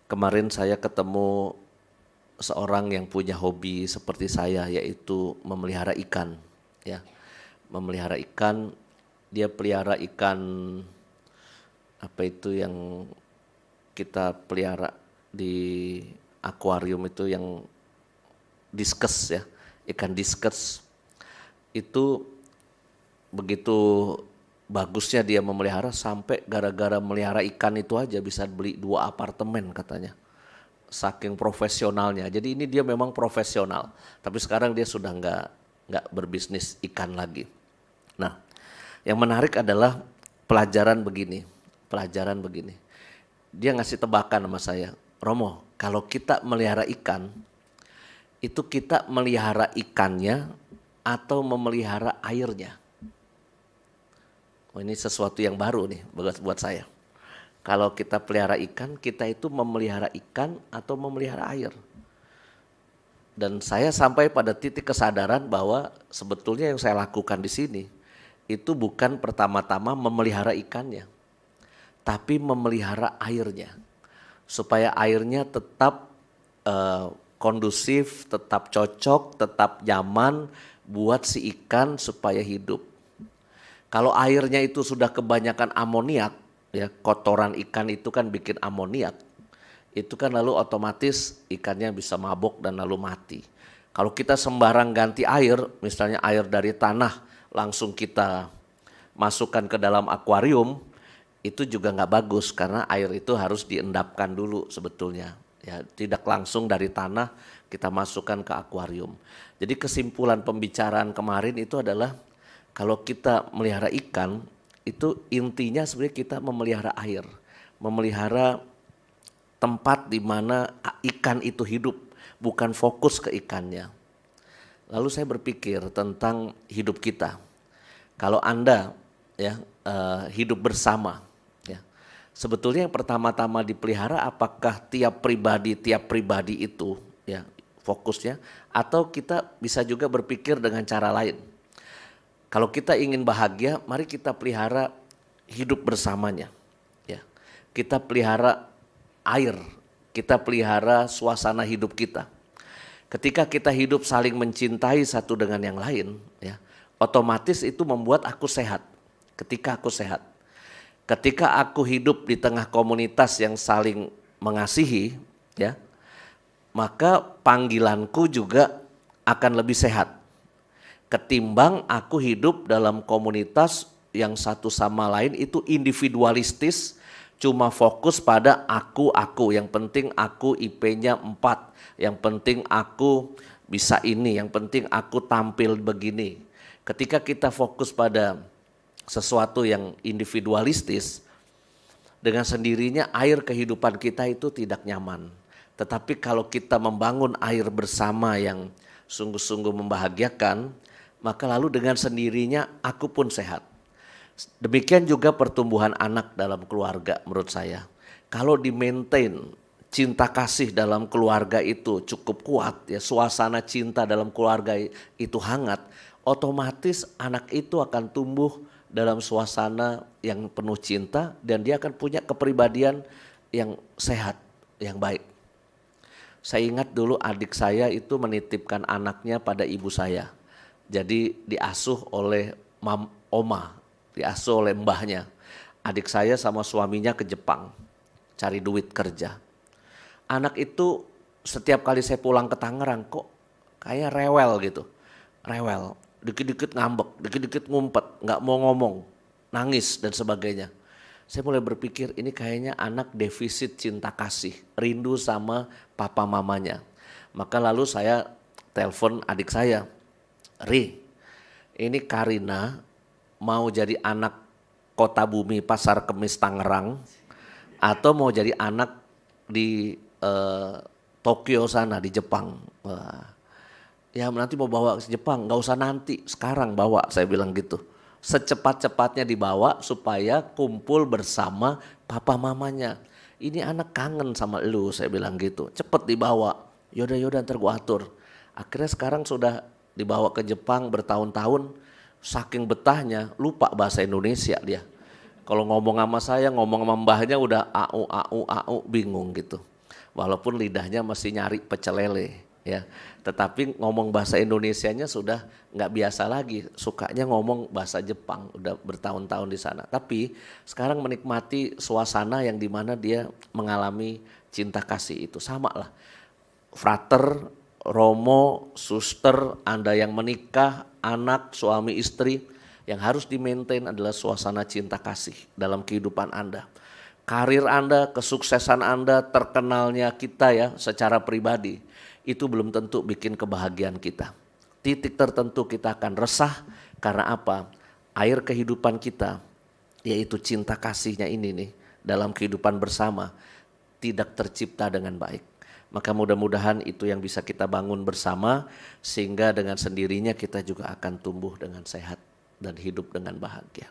Kemarin saya ketemu seorang yang punya hobi seperti saya, yaitu memelihara ikan. Ya, memelihara ikan. Dia pelihara ikan apa itu yang kita pelihara di akuarium itu yang diskus ya, ikan diskus. Itu begitu bagusnya dia memelihara sampai gara-gara melihara ikan itu aja bisa beli 2 apartemen katanya. Saking profesionalnya. Jadi ini dia memang profesional. Tapi sekarang dia sudah nggak berbisnis ikan lagi. Nah, yang menarik adalah pelajaran begini. Pelajaran begini. Dia ngasih tebakan sama saya. Romo, kalau kita melihara ikan, itu kita melihara ikannya atau memelihara airnya. Oh, ini sesuatu yang baru nih buat saya. Kalau kita pelihara ikan, kita itu memelihara ikan atau memelihara air. Dan saya sampai pada titik kesadaran bahwa sebetulnya yang saya lakukan di sini itu bukan pertama-tama memelihara ikannya, tapi memelihara airnya. Supaya airnya tetap kondusif, tetap cocok, tetap nyaman buat si ikan supaya hidup. Kalau airnya itu sudah kebanyakan amoniak, ya kotoran ikan itu kan bikin amoniak, itu kan lalu otomatis ikannya bisa mabok dan lalu mati. Kalau kita sembarang ganti air, misalnya air dari tanah langsung kita masukkan ke dalam akuarium, itu juga nggak bagus karena air itu harus diendapkan dulu sebetulnya. Ya, tidak langsung dari tanah kita masukkan ke akuarium. Jadi kesimpulan pembicaraan kemarin itu adalah kalau kita melihara ikan, itu intinya sebenarnya kita memelihara air, memelihara tempat di mana ikan itu hidup, bukan fokus ke ikannya. Lalu saya berpikir tentang hidup kita. Kalau Anda ya hidup bersama, ya, sebetulnya yang pertama-tama dipelihara apakah tiap pribadi itu ya fokusnya, atau kita bisa juga berpikir dengan cara lain. Kalau kita ingin bahagia, mari kita pelihara hidup bersamanya. Ya, kita pelihara air, kita pelihara suasana hidup kita. Ketika kita hidup saling mencintai satu dengan yang lain, ya, otomatis itu membuat aku sehat. Ketika aku sehat, ketika aku hidup di tengah komunitas yang saling mengasihi, ya, maka panggilanku juga akan lebih sehat. Ketimbang aku hidup dalam komunitas yang satu sama lain itu individualistis, cuma fokus pada aku, yang penting aku IP-nya 4, yang penting aku bisa ini, yang penting aku tampil begini. Ketika kita fokus pada sesuatu yang individualistis, dengan sendirinya air kehidupan kita itu tidak nyaman. Tetapi kalau kita membangun air bersama yang sungguh-sungguh membahagiakan, maka lalu dengan sendirinya aku pun sehat. Demikian juga pertumbuhan anak dalam keluarga menurut saya. Kalau di-maintain cinta kasih dalam keluarga itu cukup kuat, ya suasana cinta dalam keluarga itu hangat, otomatis anak itu akan tumbuh dalam suasana yang penuh cinta dan dia akan punya kepribadian yang sehat, yang baik. Saya ingat dulu adik saya itu menitipkan anaknya pada ibu saya. Jadi diasuh oleh oma, diasuh oleh mbahnya. Adik saya sama suaminya ke Jepang, cari duit kerja. Anak itu setiap kali saya pulang ke Tangerang kok kayak rewel gitu. Rewel, dikit-dikit ngambek, dikit-dikit ngumpet, gak mau ngomong, nangis dan sebagainya. Saya mulai berpikir ini kayaknya anak defisit cinta kasih, rindu sama papa mamanya. Maka lalu saya telepon adik saya, Ri, ini Karina mau jadi anak Kota Bumi Pasar Kemis Tangerang atau mau jadi anak di Tokyo sana di Jepang. Wah, ya nanti mau bawa ke Jepang, gak usah nanti, sekarang bawa, saya bilang gitu. Secepat-cepatnya dibawa supaya kumpul bersama papa mamanya. Ini anak kangen sama lu, saya bilang gitu. Cepet dibawa, yaudah ntar gua atur. Akhirnya sekarang sudah dibawa ke Jepang bertahun-tahun, saking betahnya lupa bahasa Indonesia dia. Kalau ngomong sama saya, ngomong sama mbahnya udah au bingung gitu. walaupun lidahnya masih nyari pecel lele ya. Tetapi ngomong bahasa Indonesianya sudah nggak biasa lagi, sukanya ngomong bahasa Jepang, udah bertahun-tahun di sana. Tapi sekarang menikmati suasana yang dimana dia mengalami cinta kasih itu sama lah. Frater, Romo, suster, Anda yang menikah, anak, suami, istri, yang harus di-maintain adalah suasana cinta kasih dalam kehidupan Anda. Karir Anda, kesuksesan Anda, terkenalnya kita ya secara pribadi, itu belum tentu bikin kebahagiaan kita. Titik tertentu kita akan resah karena apa? Air kehidupan kita, yaitu cinta kasihnya ini nih, dalam kehidupan bersama, tidak tercipta dengan baik. Maka mudah-mudahan itu yang bisa kita bangun bersama, sehingga dengan sendirinya kita juga akan tumbuh dengan sehat dan hidup dengan bahagia.